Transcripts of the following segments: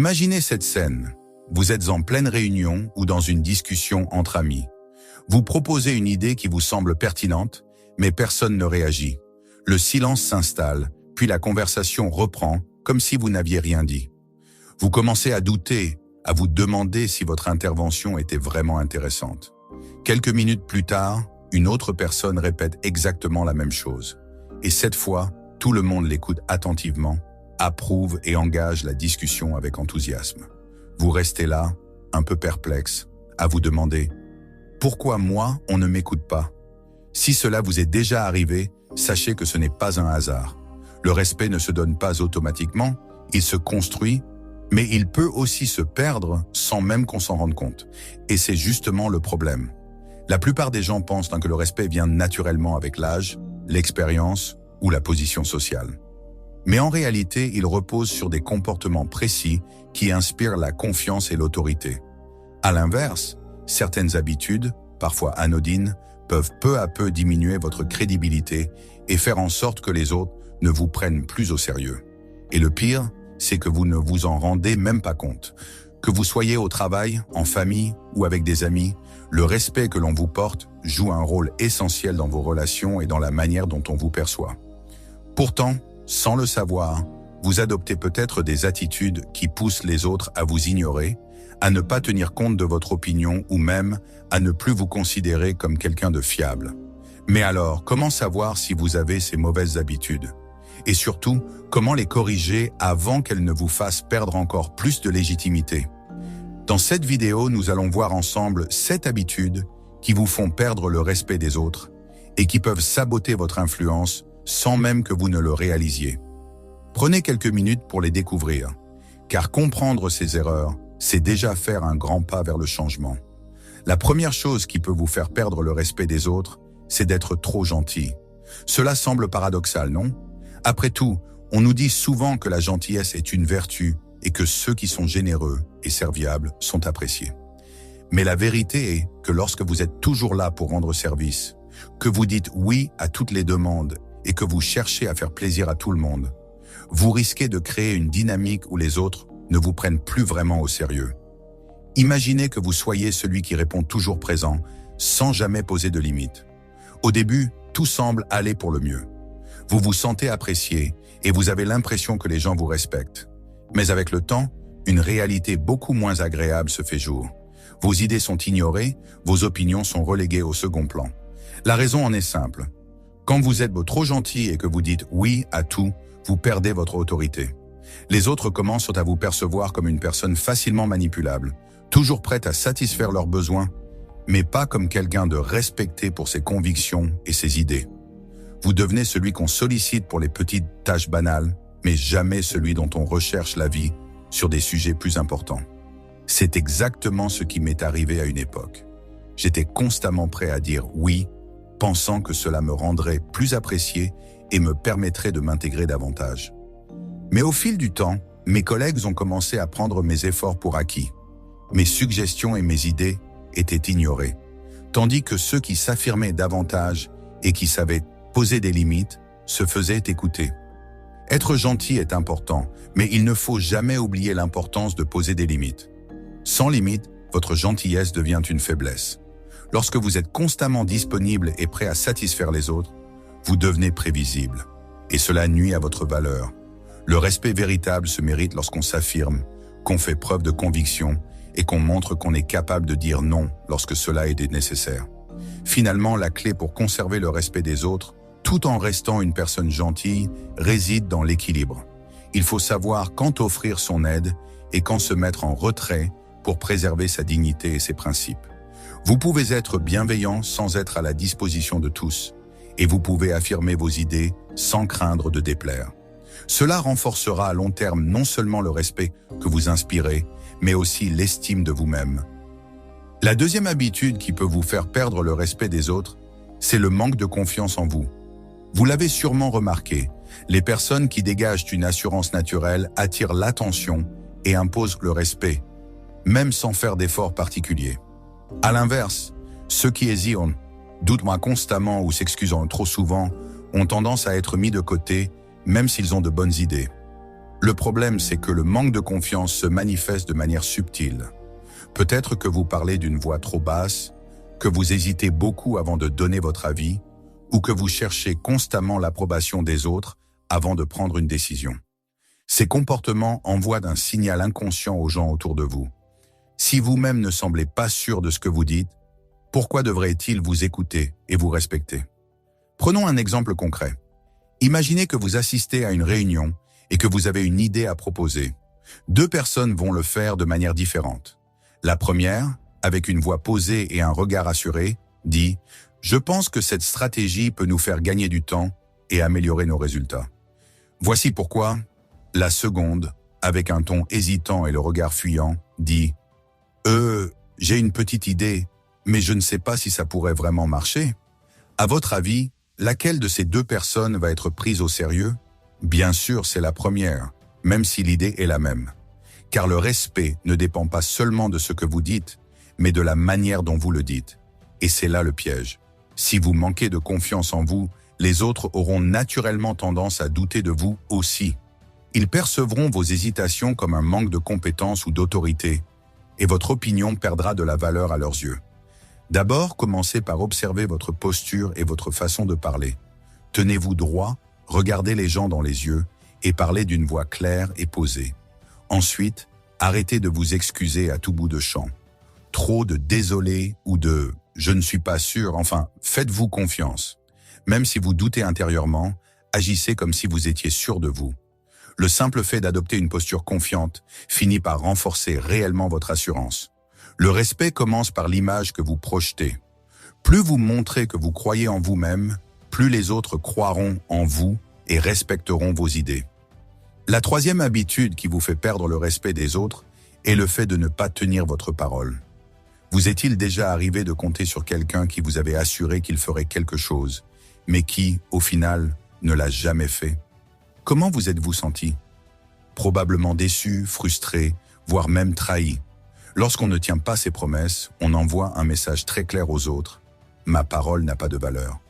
Imaginez cette scène. Vous êtes en pleine réunion ou dans une discussion entre amis. Vous proposez une idée qui vous semble pertinente, mais personne ne réagit. Le silence s'installe, puis la conversation reprend comme si vous n'aviez rien dit. Vous commencez à douter, à vous demander si votre intervention était vraiment intéressante. Quelques minutes plus tard, une autre personne répète exactement la même chose. Et cette fois, tout le monde l'écoute attentivement, approuve et engage la discussion avec enthousiasme. Vous restez là, un peu perplexe, à vous demander « Pourquoi moi, on ne m'écoute pas ?» Si cela vous est déjà arrivé, sachez que ce n'est pas un hasard. Le respect ne se donne pas automatiquement, il se construit, mais il peut aussi se perdre sans même qu'on s'en rende compte. Et c'est justement le problème. La plupart des gens pensent que le respect vient naturellement avec l'âge, l'expérience ou la position sociale. Mais en réalité, il repose sur des comportements précis qui inspirent la confiance et l'autorité. À l'inverse, certaines habitudes, parfois anodines, peuvent peu à peu diminuer votre crédibilité et faire en sorte que les autres ne vous prennent plus au sérieux. Et le pire, c'est que vous ne vous en rendez même pas compte. Que vous soyez au travail, en famille ou avec des amis, le respect que l'on vous porte joue un rôle essentiel dans vos relations et dans la manière dont on vous perçoit. Pourtant, sans le savoir, vous adoptez peut-être des attitudes qui poussent les autres à vous ignorer, à ne pas tenir compte de votre opinion ou même à ne plus vous considérer comme quelqu'un de fiable. Mais alors, comment savoir si vous avez ces mauvaises habitudes ? Et surtout, comment les corriger avant qu'elles ne vous fassent perdre encore plus de légitimité ? Dans cette vidéo, nous allons voir ensemble 7 habitudes qui vous font perdre le respect des autres et qui peuvent saboter votre influence sans même que vous ne le réalisiez. Prenez quelques minutes pour les découvrir, car comprendre ces erreurs, c'est déjà faire un grand pas vers le changement. La première chose qui peut vous faire perdre le respect des autres, c'est d'être trop gentil. Cela semble paradoxal, non ? Après tout, on nous dit souvent que la gentillesse est une vertu et que ceux qui sont généreux et serviables sont appréciés. Mais la vérité est que lorsque vous êtes toujours là pour rendre service, que vous dites oui à toutes les demandes et que vous cherchez à faire plaisir à tout le monde, vous risquez de créer une dynamique où les autres ne vous prennent plus vraiment au sérieux. Imaginez que vous soyez celui qui répond toujours présent, sans jamais poser de limites. Au début, tout semble aller pour le mieux. Vous vous sentez apprécié et vous avez l'impression que les gens vous respectent. Mais avec le temps, une réalité beaucoup moins agréable se fait jour. Vos idées sont ignorées, vos opinions sont reléguées au second plan. La raison en est simple. Quand vous êtes trop gentil et que vous dites oui à tout, vous perdez votre autorité. Les autres commencent à vous percevoir comme une personne facilement manipulable, toujours prête à satisfaire leurs besoins, mais pas comme quelqu'un de respecté pour ses convictions et ses idées. Vous devenez celui qu'on sollicite pour les petites tâches banales, mais jamais celui dont on recherche l'avis sur des sujets plus importants. C'est exactement ce qui m'est arrivé à une époque. J'étais constamment prêt à dire oui, pensant que cela me rendrait plus apprécié et me permettrait de m'intégrer davantage. Mais au fil du temps, mes collègues ont commencé à prendre mes efforts pour acquis. Mes suggestions et mes idées étaient ignorées, tandis que ceux qui s'affirmaient davantage et qui savaient poser des limites se faisaient écouter. Être gentil est important, mais il ne faut jamais oublier l'importance de poser des limites. Sans limite, votre gentillesse devient une faiblesse. Lorsque vous êtes constamment disponible et prêt à satisfaire les autres, vous devenez prévisible. Et cela nuit à votre valeur. Le respect véritable se mérite lorsqu'on s'affirme, qu'on fait preuve de conviction et qu'on montre qu'on est capable de dire non lorsque cela est nécessaire. Finalement, la clé pour conserver le respect des autres, tout en restant une personne gentille, réside dans l'équilibre. Il faut savoir quand offrir son aide et quand se mettre en retrait pour préserver sa dignité et ses principes. Vous pouvez être bienveillant sans être à la disposition de tous, et vous pouvez affirmer vos idées sans craindre de déplaire. Cela renforcera à long terme non seulement le respect que vous inspirez, mais aussi l'estime de vous-même. La deuxième habitude qui peut vous faire perdre le respect des autres, c'est le manque de confiance en vous. Vous l'avez sûrement remarqué, les personnes qui dégagent une assurance naturelle attirent l'attention et imposent le respect, même sans faire d'efforts particuliers. À l'inverse, ceux qui hésitent, doutent constamment ou s'excusent trop souvent, ont tendance à être mis de côté, même s'ils ont de bonnes idées. Le problème, c'est que le manque de confiance se manifeste de manière subtile. Peut-être que vous parlez d'une voix trop basse, que vous hésitez beaucoup avant de donner votre avis, ou que vous cherchez constamment l'approbation des autres avant de prendre une décision. Ces comportements envoient un signal inconscient aux gens autour de vous. Si vous-même ne semblez pas sûr de ce que vous dites, pourquoi devraient-ils vous écouter et vous respecter? Prenons un exemple concret. Imaginez que vous assistez à une réunion et que vous avez une idée à proposer. Deux personnes vont le faire de manière différente. La première, avec une voix posée et un regard assuré, dit « Je pense que cette stratégie peut nous faire gagner du temps et améliorer nos résultats. » Voici pourquoi. La seconde, avec un ton hésitant et le regard fuyant, dit « J'ai une petite idée, mais je ne sais pas si ça pourrait vraiment marcher. » À votre avis, laquelle de ces deux personnes va être prise au sérieux? Bien sûr, c'est la première, même si l'idée est la même. Car le respect ne dépend pas seulement de ce que vous dites, mais de la manière dont vous le dites. Et c'est là le piège. Si vous manquez de confiance en vous, les autres auront naturellement tendance à douter de vous aussi. Ils percevront vos hésitations comme un manque de compétence ou d'autorité, et votre opinion perdra de la valeur à leurs yeux. D'abord, commencez par observer votre posture et votre façon de parler. Tenez-vous droit, regardez les gens dans les yeux et parlez d'une voix claire et posée. Ensuite, arrêtez de vous excuser à tout bout de champ. Trop de « désolé » ou de « je ne suis pas sûr », enfin, faites-vous confiance. Même si vous doutez intérieurement, agissez comme si vous étiez sûr de vous. Le simple fait d'adopter une posture confiante finit par renforcer réellement votre assurance. Le respect commence par l'image que vous projetez. Plus vous montrez que vous croyez en vous-même, plus les autres croiront en vous et respecteront vos idées. La troisième habitude qui vous fait perdre le respect des autres est le fait de ne pas tenir votre parole. Vous est-il déjà arrivé de compter sur quelqu'un qui vous avait assuré qu'il ferait quelque chose, mais qui, au final, ne l'a jamais fait? Comment vous êtes-vous senti? Probablement déçu, frustré, voire même trahi. Lorsqu'on ne tient pas ses promesses, on envoie un message très clair aux autres. Ma parole n'a pas de valeur.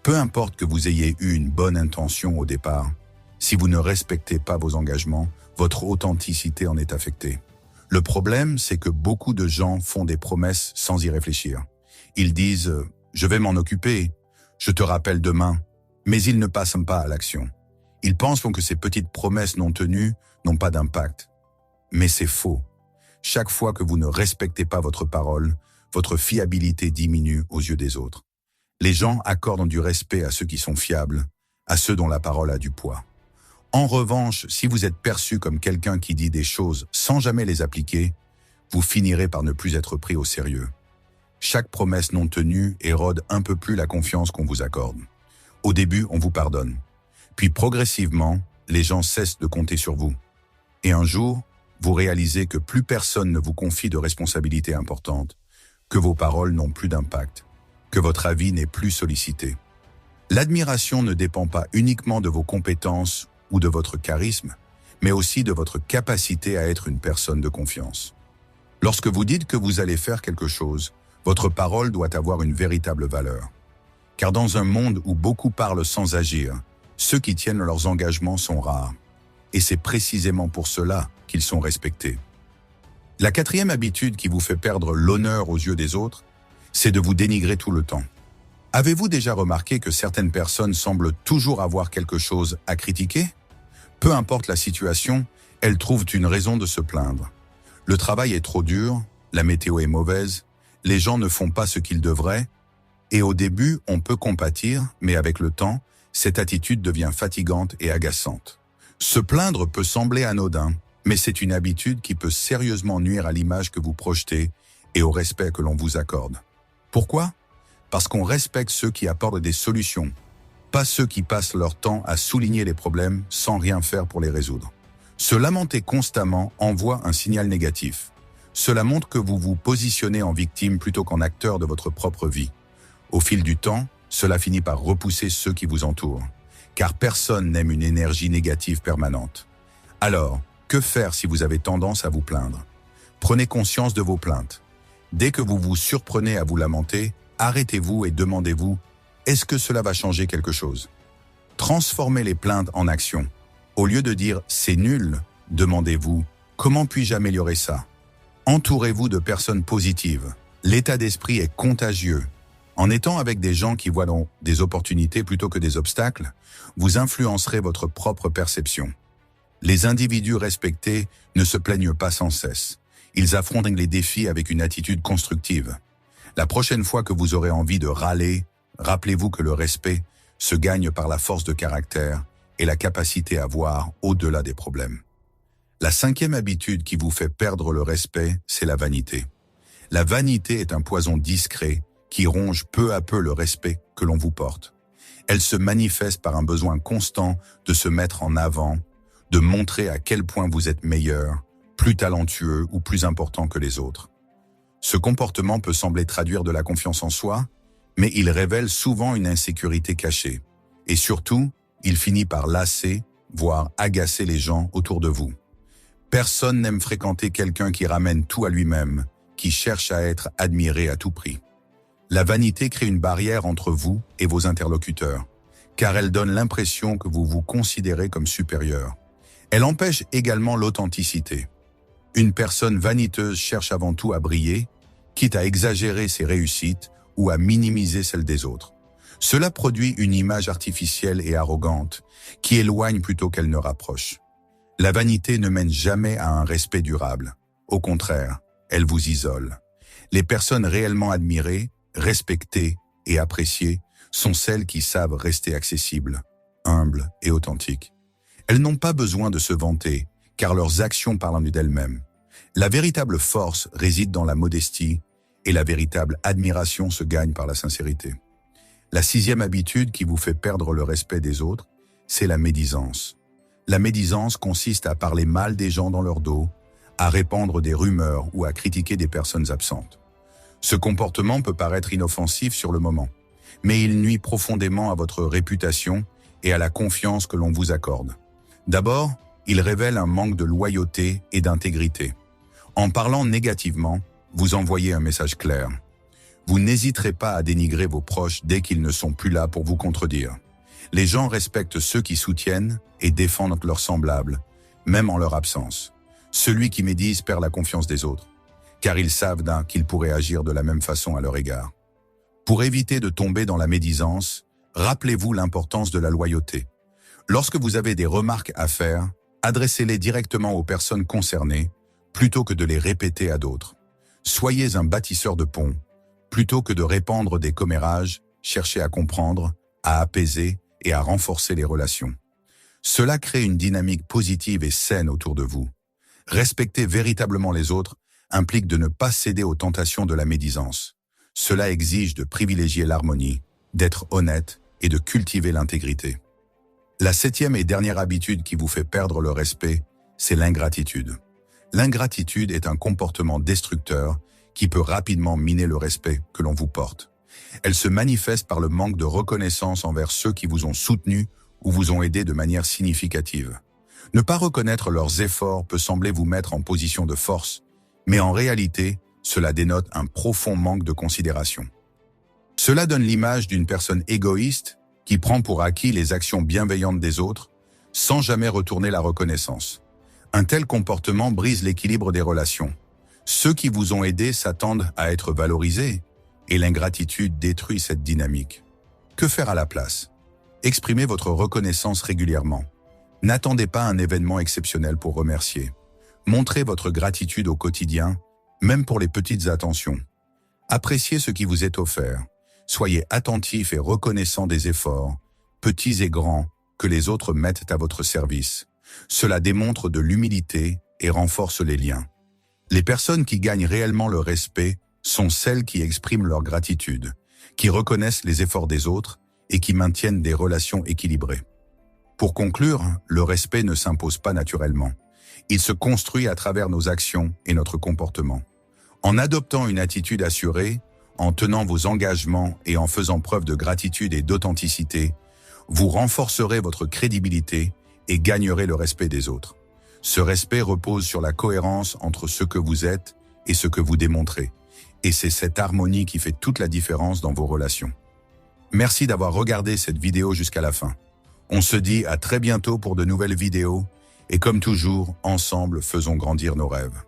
Peu importe que vous ayez eu une bonne intention au départ, si vous ne respectez pas vos engagements, votre authenticité en est affectée. Le problème, c'est que beaucoup de gens font des promesses sans y réfléchir. Ils disent « je vais m'en occuper »,« je te rappelle demain », mais ils ne passent pas à l'action. Ils pensent que ces petites promesses non tenues n'ont pas d'impact. Mais c'est faux. Chaque fois que vous ne respectez pas votre parole, votre fiabilité diminue aux yeux des autres. Les gens accordent du respect à ceux qui sont fiables, à ceux dont la parole a du poids. En revanche, si vous êtes perçu comme quelqu'un qui dit des choses sans jamais les appliquer, vous finirez par ne plus être pris au sérieux. Chaque promesse non tenue érode un peu plus la confiance qu'on vous accorde. Au début, on vous pardonne. Puis progressivement, les gens cessent de compter sur vous. Et un jour, vous réalisez que plus personne ne vous confie de responsabilités importantes, que vos paroles n'ont plus d'impact, que votre avis n'est plus sollicité. L'admiration ne dépend pas uniquement de vos compétences ou de votre charisme, mais aussi de votre capacité à être une personne de confiance. Lorsque vous dites que vous allez faire quelque chose, votre parole doit avoir une véritable valeur. Car dans un monde où beaucoup parlent sans agir, ceux qui tiennent leurs engagements sont rares. Et c'est précisément pour cela qu'ils sont respectés. La quatrième habitude qui vous fait perdre l'honneur aux yeux des autres, c'est de vous dénigrer tout le temps. Avez-vous déjà remarqué que certaines personnes semblent toujours avoir quelque chose à critiquer? Peu importe la situation, elles trouvent une raison de se plaindre. Le travail est trop dur, la météo est mauvaise, les gens ne font pas ce qu'ils devraient, et au début, on peut compatir, mais avec le temps, cette attitude devient fatigante et agaçante. Se plaindre peut sembler anodin, mais c'est une habitude qui peut sérieusement nuire à l'image que vous projetez et au respect que l'on vous accorde. Pourquoi? Parce qu'on respecte ceux qui apportent des solutions, pas ceux qui passent leur temps à souligner les problèmes sans rien faire pour les résoudre. Se lamenter constamment envoie un signal négatif. Cela montre que vous vous positionnez en victime plutôt qu'en acteur de votre propre vie. Au fil du temps, cela finit par repousser ceux qui vous entourent, car personne n'aime une énergie négative permanente. Alors, que faire si vous avez tendance à vous plaindre? Prenez conscience de vos plaintes. Dès que vous vous surprenez à vous lamenter, arrêtez-vous et demandez-vous, est-ce que cela va changer quelque chose? Transformez les plaintes en action. Au lieu de dire « c'est nul », demandez-vous « comment puis-je améliorer ça ?» Entourez-vous de personnes positives. L'état d'esprit est contagieux. En étant avec des gens qui voient donc des opportunités plutôt que des obstacles, vous influencerez votre propre perception. Les individus respectés ne se plaignent pas sans cesse. Ils affrontent les défis avec une attitude constructive. La prochaine fois que vous aurez envie de râler, rappelez-vous que le respect se gagne par la force de caractère et la capacité à voir au-delà des problèmes. La 5e habitude qui vous fait perdre le respect, c'est la vanité. La vanité est un poison discret qui ronge peu à peu le respect que l'on vous porte. Elle se manifeste par un besoin constant de se mettre en avant, de montrer à quel point vous êtes meilleur, plus talentueux ou plus important que les autres. Ce comportement peut sembler traduire de la confiance en soi, mais il révèle souvent une insécurité cachée. Et surtout, il finit par lasser, voire agacer les gens autour de vous. Personne n'aime fréquenter quelqu'un qui ramène tout à lui-même, qui cherche à être admiré à tout prix. La vanité crée une barrière entre vous et vos interlocuteurs, car elle donne l'impression que vous vous considérez comme supérieur. Elle empêche également l'authenticité. Une personne vaniteuse cherche avant tout à briller, quitte à exagérer ses réussites ou à minimiser celles des autres. Cela produit une image artificielle et arrogante qui éloigne plutôt qu'elle ne rapproche. La vanité ne mène jamais à un respect durable. Au contraire, elle vous isole. Les personnes réellement admirées, respectées et appréciées sont celles qui savent rester accessibles, humbles et authentiques. Elles n'ont pas besoin de se vanter, car leurs actions parlent d'elles-mêmes. La véritable force réside dans la modestie et la véritable admiration se gagne par la sincérité. La 6e habitude qui vous fait perdre le respect des autres, c'est la médisance. La médisance consiste à parler mal des gens dans leur dos, à répandre des rumeurs ou à critiquer des personnes absentes. Ce comportement peut paraître inoffensif sur le moment, mais il nuit profondément à votre réputation et à la confiance que l'on vous accorde. D'abord, il révèle un manque de loyauté et d'intégrité. En parlant négativement, vous envoyez un message clair. Vous n'hésiterez pas à dénigrer vos proches dès qu'ils ne sont plus là pour vous contredire. Les gens respectent ceux qui soutiennent et défendent leurs semblables, même en leur absence. Celui qui médise perd la confiance des autres, car ils savent qu'ils pourraient agir de la même façon à leur égard. Pour éviter de tomber dans la médisance, rappelez-vous l'importance de la loyauté. Lorsque vous avez des remarques à faire, adressez-les directement aux personnes concernées, plutôt que de les répéter à d'autres. Soyez un bâtisseur de ponts. Plutôt que de répandre des commérages, cherchez à comprendre, à apaiser et à renforcer les relations. Cela crée une dynamique positive et saine autour de vous. Respecter véritablement les autres implique de ne pas céder aux tentations de la médisance. Cela exige de privilégier l'harmonie, d'être honnête et de cultiver l'intégrité. La 7e et dernière habitude qui vous fait perdre le respect, c'est l'ingratitude. L'ingratitude est un comportement destructeur qui peut rapidement miner le respect que l'on vous porte. Elle se manifeste par le manque de reconnaissance envers ceux qui vous ont soutenu ou vous ont aidé de manière significative. Ne pas reconnaître leurs efforts peut sembler vous mettre en position de force, mais en réalité, cela dénote un profond manque de considération. Cela donne l'image d'une personne égoïste qui prend pour acquis les actions bienveillantes des autres, sans jamais retourner la reconnaissance. Un tel comportement brise l'équilibre des relations. Ceux qui vous ont aidé s'attendent à être valorisés, et l'ingratitude détruit cette dynamique. Que faire à la place? Exprimez votre reconnaissance régulièrement. N'attendez pas un événement exceptionnel pour remercier. Montrez votre gratitude au quotidien, même pour les petites attentions. Appréciez ce qui vous est offert. Soyez attentif et reconnaissant des efforts, petits et grands, que les autres mettent à votre service. Cela démontre de l'humilité et renforce les liens. Les personnes qui gagnent réellement le respect sont celles qui expriment leur gratitude, qui reconnaissent les efforts des autres et qui maintiennent des relations équilibrées. Pour conclure, le respect ne s'impose pas naturellement. Il se construit à travers nos actions et notre comportement. En adoptant une attitude assurée, en tenant vos engagements et en faisant preuve de gratitude et d'authenticité, vous renforcerez votre crédibilité et gagnerez le respect des autres. Ce respect repose sur la cohérence entre ce que vous êtes et ce que vous démontrez. Et c'est cette harmonie qui fait toute la différence dans vos relations. Merci d'avoir regardé cette vidéo jusqu'à la fin. On se dit à très bientôt pour de nouvelles vidéos, et comme toujours, ensemble, faisons grandir nos rêves.